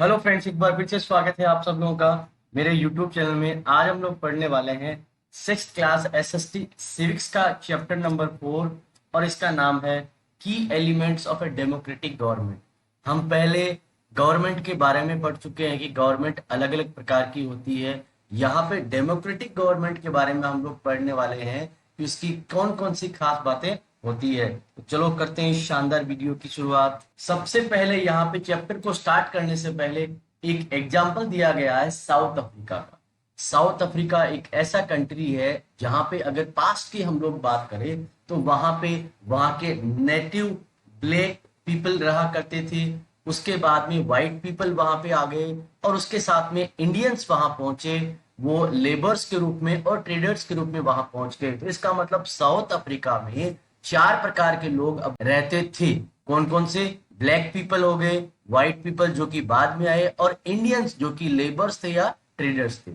Hello friends, एक बार फिर से स्वागत है आप सब लोगों का मेरे यूट्यूब चैनल में। आज हम लोग पढ़ने वाले हैं सिक्स क्लास एसएसटी सिविक्स का चैप्टर नंबर 4 और इसका नाम है की elements of a democratic government. हम पहले गवर्नमेंट के बारे में पढ़ चुके हैं कि गवर्नमेंट अलग अलग प्रकार की होती है। यहाँ पे डेमोक्रेटिक गवर्नमेंट के बारे में हम लोग पढ़ने वाले हैं कि उसकी कौन कौन सी खास बातें होती है। तो चलो करते हैं इस शानदार वीडियो की शुरुआत। सबसे पहले यहाँ पे चैप्टर को स्टार्ट करने से पहले एक एग्जाम्पल दिया गया है साउथ अफ्रीका का। साउथ अफ्रीका एक ऐसा कंट्री है जहां पे अगर पास्ट की हम लोग बात करें तो वहां पे वहां के नेटिव ब्लैक पीपल रहा करते थे। उसके बाद में व्हाइट पीपल वहां पे आ गए और उसके साथ में इंडियंस वहां पहुंचे। वो लेबर्स के रूप में और ट्रेडर्स के रूप में वहां पहुंच गए। तो इसका मतलब साउथ अफ्रीका में चार प्रकार के लोग अब रहते थे। कौन कौन से? ब्लैक पीपल हो गए, व्हाइट पीपल जो कि बाद में आए, और इंडियंस जो कि लेबर्स थे या ट्रेडर्स थे।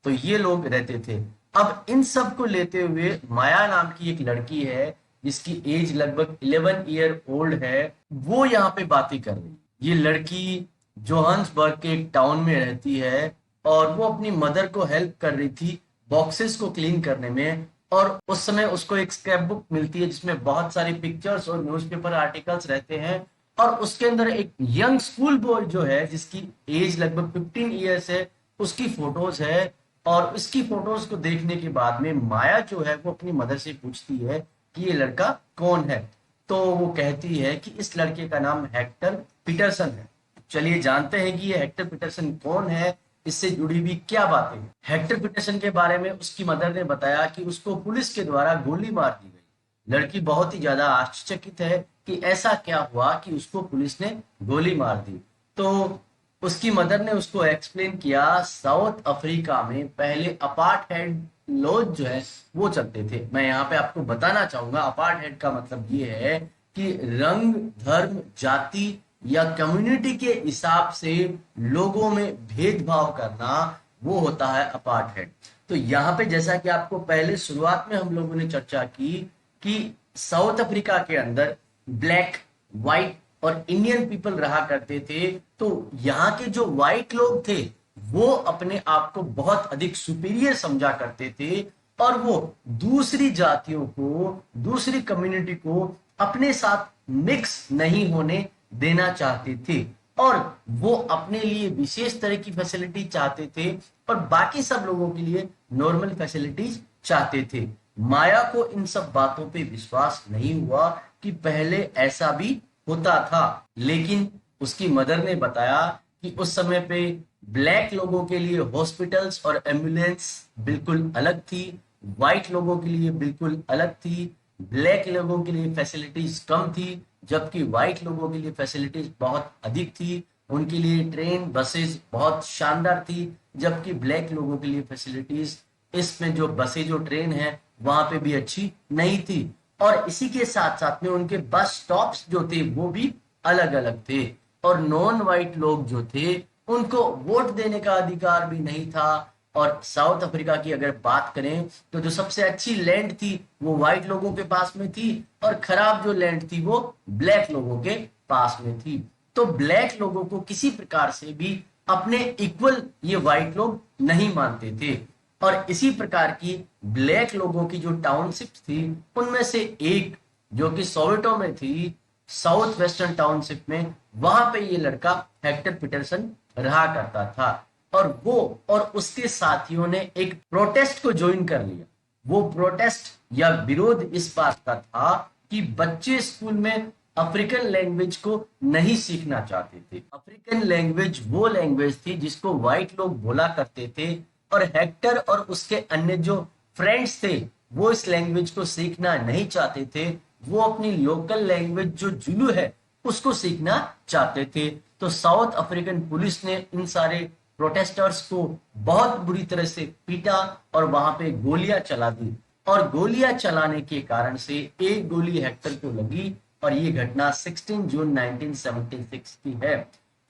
तो ये लोग रहते थे। अब इन सब को लेते हुए माया नाम की एक लड़की है जिसकी एज लगभग 11 ईयर ओल्ड है। वो यहाँ पे बातें कर रही। ये लड़की जोहान्सबर्ग के एक टाउन में रहती है और वो अपनी मदर को हेल्प कर रही थी बॉक्सेस को क्लीन करने में। और उस समय उसको एक स्क्रैप बुक मिलती है जिसमें बहुत सारी पिक्चर्स और न्यूज़पेपर आर्टिकल्स रहते हैं। और उसके अंदर एक यंग स्कूल बॉय जो है जिसकी एज लगभग 15 ईयर्स है, उसकी फोटोज है। और उसकी फोटोज को देखने के बाद में माया जो है वो अपनी मदर से पूछती है कि ये लड़का कौन है। तो वो कहती है कि इस लड़के का नाम हेक्टर पीटरसन है। चलिए जानते हैं कि ये हेक्टर पीटरसन कौन है, इससे जुड़ी हुई क्या बातें हैं। हेक्टर पीटरसन के बारे में उसकी मदर ने बताया कि उसको पुलिस के द्वारा गोली मार दी गई। लड़की बहुत ही ज्यादा आश्चर्यचकित है कि ऐसा क्या हुआ कि उसको पुलिस ने गोली मार दी। तो उसकी मदर ने उसको एक्सप्लेन किया, साउथ अफ्रीका में पहले अपार्टहेड लॉज जो है वो चलते थे। मैं यहाँ पे आपको बताना चाहूंगा अपार्टहेड का मतलब ये है कि रंग, धर्म, जाति या कम्युनिटी के हिसाब से लोगों में भेदभाव करना, वो होता है अपार्टहेड। तो यहाँ पे जैसा कि आपको पहले शुरुआत में हम लोगों ने चर्चा की कि साउथ अफ्रीका के अंदर ब्लैक, व्हाइट और इंडियन पीपल रहा करते थे। तो यहाँ के जो व्हाइट लोग थे वो अपने आप को बहुत अधिक सुपीरियर समझा करते थे और वो दूसरी जातियों को, दूसरी कम्युनिटी को अपने साथ मिक्स नहीं होने देना चाहते थे। और वो अपने लिए विशेष तरह की फैसिलिटी चाहते थे और बाकी सब लोगों के लिए नॉर्मल फैसिलिटीज चाहते थे। माया को इन सब बातों पे विश्वास नहीं हुआ कि पहले ऐसा भी होता था। लेकिन उसकी मदर ने बताया कि उस समय पे ब्लैक लोगों के लिए हॉस्पिटल्स और एम्बुलेंस बिल्कुल अलग थी, व्हाइट लोगों के लिए बिल्कुल अलग थी। ब्लैक लोगों के लिए फैसिलिटीज कम थी जबकि व्हाइट लोगों के लिए फैसिलिटीज बहुत अधिक थी। उनके लिए ट्रेन, बसेस बहुत शानदार थी जबकि ब्लैक लोगों के लिए फैसिलिटीज, इसमें जो बसें, जो ट्रेन है वहां पे भी अच्छी नहीं थी। और इसी के साथ साथ में उनके बस स्टॉप्स जो थे वो भी अलग अलग थे। और नॉन व्हाइट लोग जो थे उनको वोट देने का अधिकार भी नहीं था। और साउथ अफ्रीका की अगर बात करें तो जो सबसे अच्छी लैंड थी वो व्हाइट लोगों के पास में थी और खराब जो लैंड थी वो ब्लैक लोगों के पास में थी। तो ब्लैक लोगों को किसी प्रकार से भी अपने इक्वल ये व्हाइट लोग नहीं मानते थे। और इसी प्रकार की ब्लैक लोगों की जो टाउनशिप थी उनमें से एक जो कि सोवेटो में थी, साउथ वेस्टर्न टाउनशिप में, वहां पे ये लड़का हेक्टर पीटरसन रहा करता था। और वो और उसके साथियों ने एक प्रोटेस्ट को ज्वाइन कर लिया। वो प्रोटेस्ट या विरोध इस बात का था कि बच्चे स्कूल में अफ्रीकन लैंग्वेज को नहीं सीखना चाहते थे। अफ्रीकन लैंग्वेज वो लैंग्वेज थी जिसको व्हाइट लोग बोला करते थे और हेक्टर और उसके अन्य जो फ्रेंड्स थे वो इस लैंग्वेज को सीखना नहीं चाहते थे। वो अपनी लोकल लैंग्वेज जो जुलू है उसको सीखना चाहते थे। तो साउथ अफ्रीकन पुलिस ने इन सारे प्रोटेस्टर्स को बहुत बुरी तरह से पीटा और वहां पे गोलियां चला दी। और गोलियां चलाने के कारण से एक गोली हेक्टर को लगी और ये घटना 16 जून 1976 की है।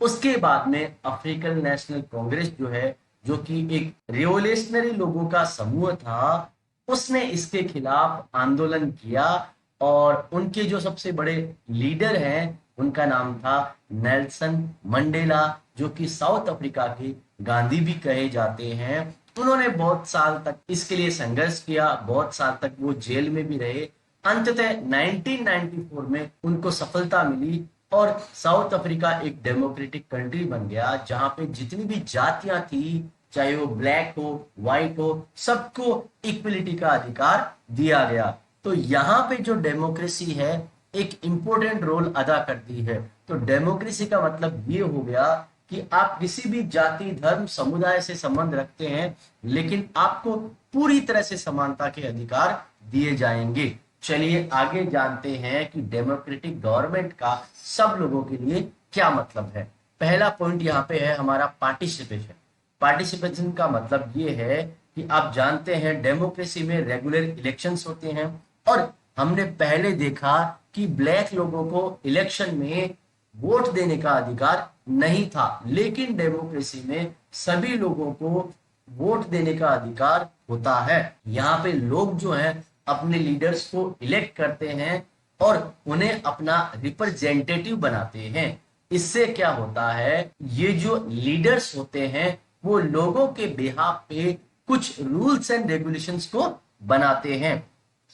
उसके बाद में अफ्रीकन नेशनल कांग्रेस जो है, जो कि एक रिवोल्यूशनरी लोगों का समूह था, उसने इसके खिलाफ आंदोलन किया। और उनके जो सबसे बड़े लीडर हैं उनका नाम था नेल्सन मंडेला। जो कि साउथ अफ्रीका के गांधी भी कहे जाते हैं, उन्होंने बहुत साल तक इसके लिए संघर्ष किया, बहुत साल तक वो जेल में भी रहे। अंततः 1994 में उनको सफलता मिली और साउथ अफ्रीका एक डेमोक्रेटिक कंट्री बन गया, जहां पे जितनी भी जातियां थी, चाहे वो ब्लैक हो, व्हाइट हो, सबको इक्वलिटी का अधिकार दिया गया। तो यहाँ पे जो डेमोक्रेसी है एक इम्पोर्टेंट रोल अदा करती है। तो डेमोक्रेसी का मतलब ये हो गया कि आप किसी भी जाति, धर्म, समुदाय से संबंध रखते हैं, लेकिन आपको पूरी तरह से समानता के अधिकार दिए जाएंगे। चलिए आगे जानते हैं कि डेमोक्रेटिक गवर्नमेंट का सब लोगों के लिए क्या मतलब है। पहला पॉइंट यहाँ पे है हमारा पार्टिसिपेशन। पार्टिसिपेशन का मतलब ये है कि आप जानते हैं डेमोक्रेसी में रेगुलर इलेक्शंस होते हैं, और हमने पहले देखा कि ब्लैक लोगों को इलेक्शन में वोट देने का अधिकार नहीं था, लेकिन डेमोक्रेसी में सभी लोगों को वोट देने का अधिकार होता है। यहाँ पे लोग जो हैं अपने लीडर्स को इलेक्ट करते हैं और उन्हें अपना रिप्रेजेंटेटिव बनाते हैं। इससे क्या होता है, ये जो लीडर्स होते हैं वो लोगों के बिहाफ पे कुछ रूल्स एंड रेगुलेशंस को बनाते हैं,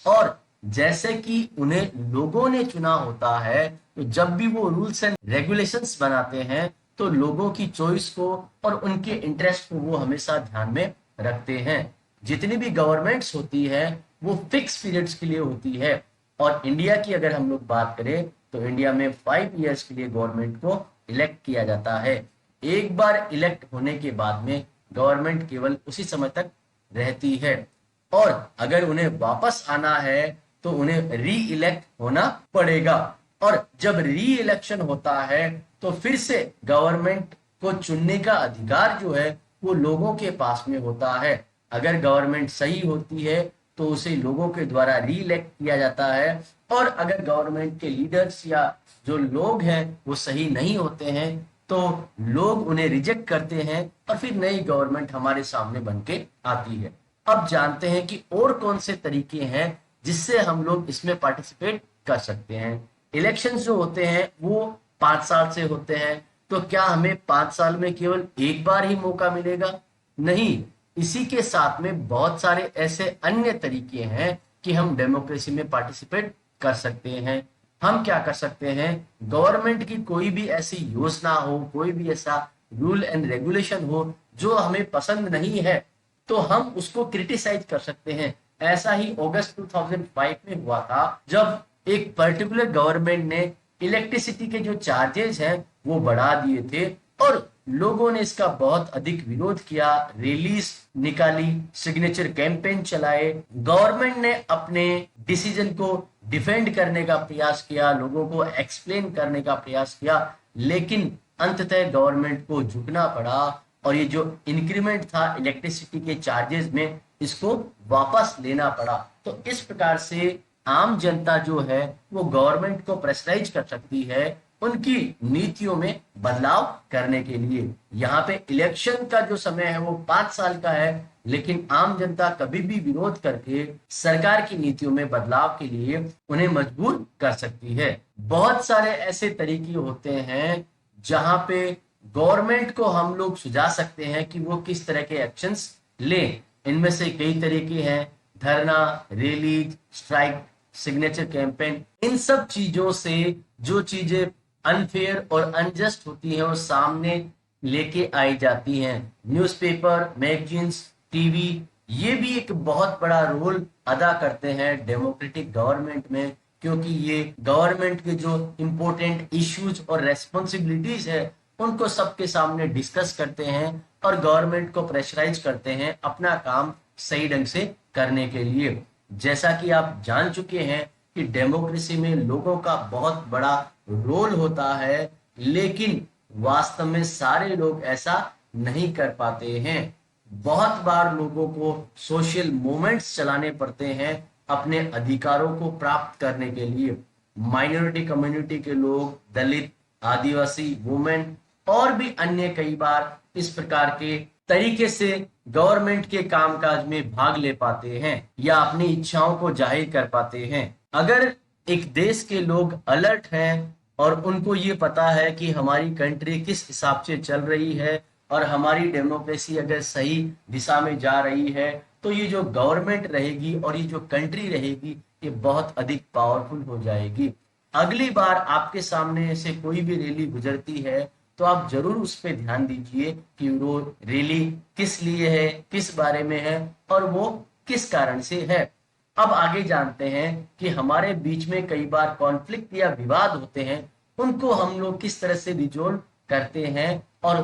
और जैसे कि उन्हें लोगों ने चुना होता है, तो जब भी वो रूल्स एंड रेगुलेशंस बनाते हैं तो लोगों की चॉइस को और उनके इंटरेस्ट को वो हमेशा ध्यान में रखते हैं। जितनी भी गवर्नमेंट्स होती है वो फिक्स पीरियड्स के लिए होती है, और इंडिया की अगर हम लोग बात करें तो इंडिया में 5 इयर्स के लिए गवर्नमेंट को इलेक्ट किया जाता है। एक बार इलेक्ट होने के बाद में गवर्नमेंट केवल उसी समय तक रहती है, और अगर उन्हें वापस आना है तो उन्हें री इलेक्ट होना पड़ेगा, और जब री इलेक्शन होता है तो फिर से गवर्नमेंट को चुनने का अधिकार जो है वो लोगों के पास में होता है। अगर गवर्नमेंट सही होती है तो उसे लोगों के द्वारा री इलेक्ट किया जाता है, और अगर गवर्नमेंट के लीडर्स या जो लोग हैं वो सही नहीं होते हैं तो लोग उन्हें रिजेक्ट करते हैं, और फिर नई गवर्नमेंट हमारे सामने बन के आती है। अब जानते हैं कि और कौन से तरीके हैं जिससे हम लोग इसमें पार्टिसिपेट कर सकते हैं। इलेक्शंस जो होते हैं वो 5 साल से होते हैं, तो क्या हमें 5 साल में केवल एक बार ही मौका मिलेगा? नहीं, इसी के साथ में बहुत सारे ऐसे अन्य तरीके हैं कि हम डेमोक्रेसी में पार्टिसिपेट कर सकते हैं। हम क्या कर सकते हैं, गवर्नमेंट की कोई भी ऐसी योजना हो, कोई भी ऐसा रूल एंड रेगुलेशन हो जो हमें पसंद नहीं है, तो हम उसको क्रिटिसाइज कर सकते हैं। ऐसा ही अगस्त 2005 में हुआ था, जब एक पर्टिकुलर गवर्नमेंट ने इलेक्ट्रिसिटी के जो चार्जेस हैं वो बढ़ा दिए थे, और लोगों ने इसका बहुत अधिक विरोध किया, रैलीज निकाली, सिग्नेचर कैंपेन चलाए। गवर्नमेंट ने अपने डिसीजन को डिफेंड करने का प्रयास किया, लोगों को एक्सप्लेन करने का प्रयास किया, लेकिन अंततः गवर्नमेंट को झुकना पड़ा, और ये जो इंक्रीमेंट था इलेक्ट्रिसिटी के चार्जेस में, इसको वापस लेना पड़ा। तो इस प्रकार से आम जनता जो है वो गवर्नमेंट को प्रेशराइज कर सकती है उनकी नीतियों में बदलाव करने के लिए। यहाँ पे इलेक्शन का जो समय है वो 5 साल का है, लेकिन आम जनता कभी भी विरोध करके सरकार की नीतियों में बदलाव के लिए उन्हें मजबूर कर सकती है। बहुत सारे ऐसे तरीके होते हैं जहां पे गवर्नमेंट को हम लोग सुझा सकते हैं कि वो किस तरह के एक्शंस लें। इनमें से कई तरीके हैं, धरना, रैली, स्ट्राइक, सिग्नेचर कैंपेन। इन सब चीजों से जो चीजें अनफेयर और अनजस्ट होती हैं वो सामने लेके आई जाती हैं। न्यूज़पेपर, मैगजीन्स, टीवी, ये भी एक बहुत बड़ा रोल अदा करते हैं डेमोक्रेटिक गवर्नमेंट में, क्योंकि ये गवर्नमेंट के जो इम्पोर्टेंट इश्यूज और रेस्पॉन्सिबिलिटीज है उनको सबके सामने डिस्कस करते हैं और गवर्नमेंट को प्रेशराइज करते हैं अपना काम सही ढंग से करने के लिए। जैसा कि आप जान चुके हैं कि डेमोक्रेसी में लोगों का बहुत बड़ा रोल होता है, लेकिन वास्तव में सारे लोग ऐसा नहीं कर पाते हैं। बहुत बार लोगों को सोशल मूवमेंट्स चलाने पड़ते हैं अपने अधिकारों को प्राप्त करने के लिए। माइनॉरिटी कम्युनिटी के लोग, दलित, आदिवासी, वुमेन और भी अन्य कई बार इस प्रकार के तरीके से गवर्नमेंट के कामकाज में भाग ले पाते हैं या अपनी इच्छाओं को जाहिर कर पाते हैं। अगर एक देश के लोग अलर्ट हैं और उनको ये पता है कि हमारी कंट्री किस हिसाब से चल रही है और हमारी डेमोक्रेसी अगर सही दिशा में जा रही है तो ये जो गवर्नमेंट रहेगी और ये जो कंट्री रहेगी ये बहुत अधिक पावरफुल हो जाएगी। अगली बार आपके सामने से कोई भी रैली गुजरती है तो आप जरूर उस पर ध्यान दीजिए कि वो रैली किस लिए है, किस बारे में है और वो किस कारण से है। अब आगे जानते हैं कि हमारे बीच में कई बार कॉन्फ्लिक्ट या विवाद होते हैं, उनको हम लोग किस तरह से रिजोल्व करते हैं और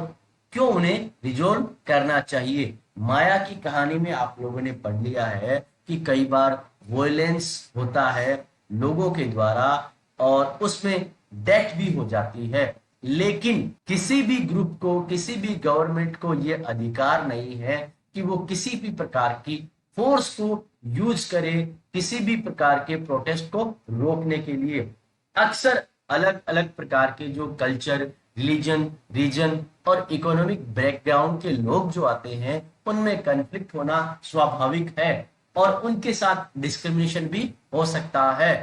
क्यों उन्हें रिजोल्व करना चाहिए। माया की कहानी में आप लोगों ने पढ़ लिया है कि कई बार वॉयलेंस होता है लोगों के द्वारा और उसमें डेथ भी हो जाती है, लेकिन किसी भी ग्रुप को, किसी भी गवर्नमेंट को ये अधिकार नहीं है कि वो किसी भी प्रकार की फोर्स को यूज करे किसी भी प्रकार के प्रोटेस्ट को रोकने के लिए। अक्सर अलग अलग प्रकार के जो कल्चर, रिलीजन, रीजन और इकोनॉमिक बैकग्राउंड के लोग जो आते हैं उनमें कन्फ्लिक्ट होना स्वाभाविक है और उनके साथ डिस्क्रिमिनेशन भी हो सकता है।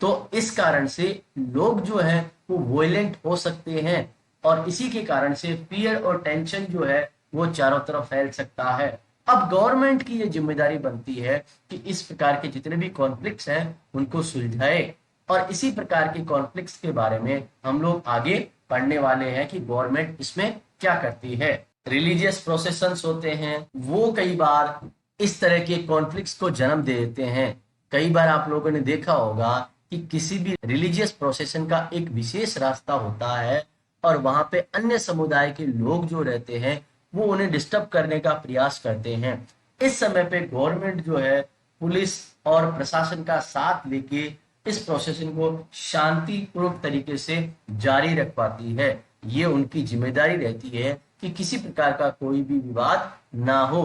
तो इस कारण से लोग जो है वो वॉयलेंट हो सकते हैं और इसी के कारण से फियर और टेंशन जो है वो चारों तरफ फैल सकता है। अब गवर्नमेंट की ये जिम्मेदारी बनती है कि इस प्रकार के जितने भी कॉन्फ्लिक्ट्स हैं उनको सुलझाए और इसी प्रकार के कॉन्फ्लिक्ट्स के बारे में हम लोग आगे पढ़ने वाले हैं कि गवर्नमेंट इसमें क्या करती है। रिलीजियस प्रोसेशंस होते हैं वो कई बार इस तरह के कॉन्फ्लिक्ट्स को जन्म दे देते हैं। कई बार आप लोगों ने देखा होगा कि किसी भी रिलीजियस प्रोसेशन का एक विशेष रास्ता होता है और वहां पे अन्य समुदाय के लोग जो रहते हैं वो उन्हें डिस्टर्ब करने का प्रयास करते हैं। इस समय पे गवर्नमेंट जो है पुलिस और प्रशासन का साथ लेके इस प्रोसेशन को शांतिपूर्वक तरीके से जारी रख पाती है। ये उनकी जिम्मेदारी रहती है कि किसी प्रकार का कोई भी विवाद ना हो।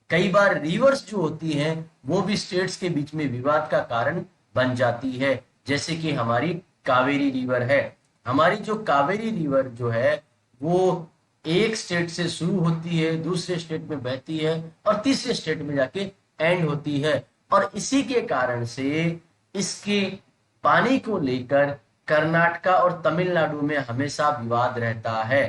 कई बार रिवर्स जो होती हैं वो भी स्टेट्स के बीच में विवाद का कारण बन जाती है, जैसे कि हमारी कावेरी रिवर है। हमारी जो कावेरी रिवर जो है वो एक स्टेट से शुरू होती है, दूसरे स्टेट में बहती है और तीसरे स्टेट में जाके एंड होती है और इसी के कारण से इसके पानी को लेकर कर्नाटका और तमिलनाडु में हमेशा विवाद रहता है।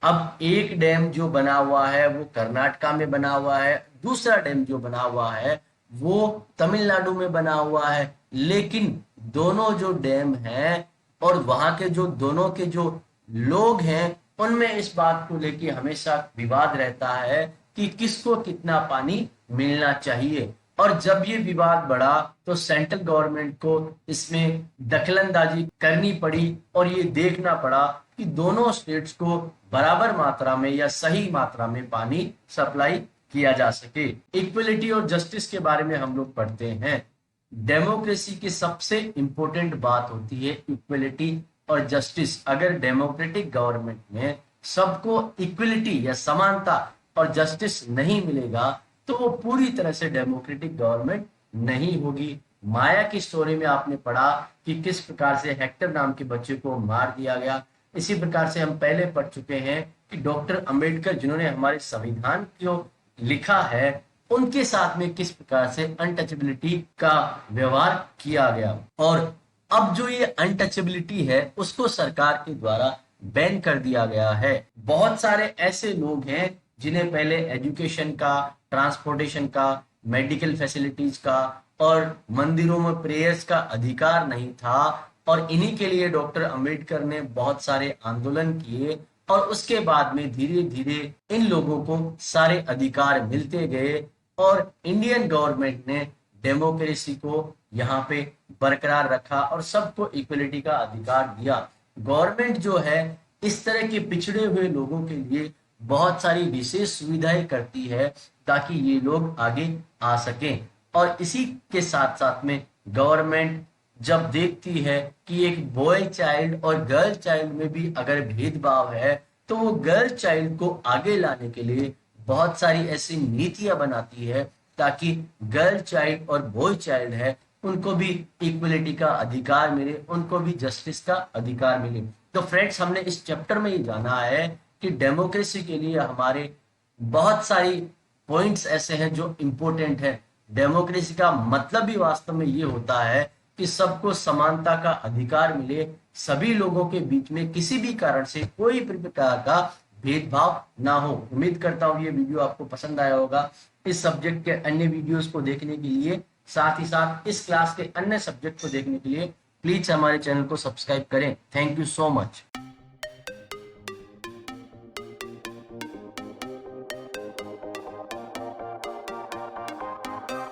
अब एक डैम जो बना हुआ है वो कर्नाटका में बना हुआ है, दूसरा डैम जो बना हुआ है वो तमिलनाडु में बना हुआ है, लेकिन दोनों जो डैम हैं और वहां के जो दोनों के जो लोग हैं उनमें इस बात को लेके हमेशा विवाद रहता है कि किसको कितना पानी मिलना चाहिए। और जब ये विवाद बढ़ा तो सेंट्रल गवर्नमेंट को इसमें दखलंदाजी करनी पड़ी और ये देखना पड़ा कि दोनों स्टेट्स को बराबर मात्रा में या सही मात्रा में पानी सप्लाई किया जा सके। इक्वलिटी और जस्टिस के बारे में हम लोग पढ़ते हैं। डेमोक्रेसी की सबसे इंपॉर्टेंट बात होती है इक्वलिटी और जस्टिस। अगर डेमोक्रेटिक गवर्नमेंट में सबको इक्वलिटी या समानता और जस्टिस नहीं मिलेगा तो वो पूरी तरह से डेमोक्रेटिक गवर्नमेंट नहीं होगी। माया की स्टोरी में आपने पढ़ा कि किस प्रकार से हेक्टर नाम के बच्चे को मार दिया गया। इसी प्रकार से हम पहले पढ़ चुके हैं कि डॉक्टर अंबेडकर जिन्होंने हमारे संविधान को लिखा है उनके साथ में किस प्रकार से अनटचेबिलिटी का व्यवहार किया गया और अब जो ये अनटचेबिलिटी है उसको सरकार के द्वारा बैन कर दिया गया है। बहुत सारे ऐसे लोग हैं जिन्हें पहले एजुकेशन का, ट्रांसपोर्टेशन का, मेडिकल फैसिलिटीज का और मंदिरों में प्रेयर्स का अधिकार नहीं था और इन्हीं के लिए डॉक्टर अंबेडकर ने बहुत सारे आंदोलन किए और उसके बाद में धीरे धीरे इन लोगों को सारे अधिकार मिलते गए और इंडियन गवर्नमेंट ने डेमोक्रेसी को यहाँ पे बरकरार रखा और सबको इक्वलिटी का अधिकार दिया। गवर्नमेंट जो है इस तरह के पिछड़े हुए लोगों के लिए बहुत सारी विशेष सुविधाएं करती है ताकि ये लोग आगे आ सकें और इसी के साथ साथ में गवर्नमेंट जब देखती है कि एक बॉय चाइल्ड और गर्ल चाइल्ड में भी अगर भेदभाव है तो वो गर्ल चाइल्ड को आगे लाने के लिए बहुत सारी ऐसी नीतियां बनाती है ताकि गर्ल चाइल्ड और बॉय चाइल्ड है उनको भी इक्वलिटी का अधिकार मिले, उनको भी जस्टिस का अधिकार मिले। तो फ्रेंड्स हमने इस चैप्टर में ये जाना है कि डेमोक्रेसी के लिए हमारे बहुत सारी पॉइंट्स ऐसे हैं जो इम्पोर्टेंट है। डेमोक्रेसी का मतलब भी वास्तव में ये होता है कि सबको समानता का अधिकार मिले, सभी लोगों के बीच में किसी भी कारण से कोई प्रकार का भेदभाव ना हो। उम्मीद करता हूँ ये वीडियो आपको पसंद आया होगा। इस सब्जेक्ट के अन्य वीडियोस को देखने के लिए, साथ ही साथ इस क्लास के अन्य सब्जेक्ट को देखने के लिए प्लीज हमारे चैनल को सब्सक्राइब करें। Thank you so much.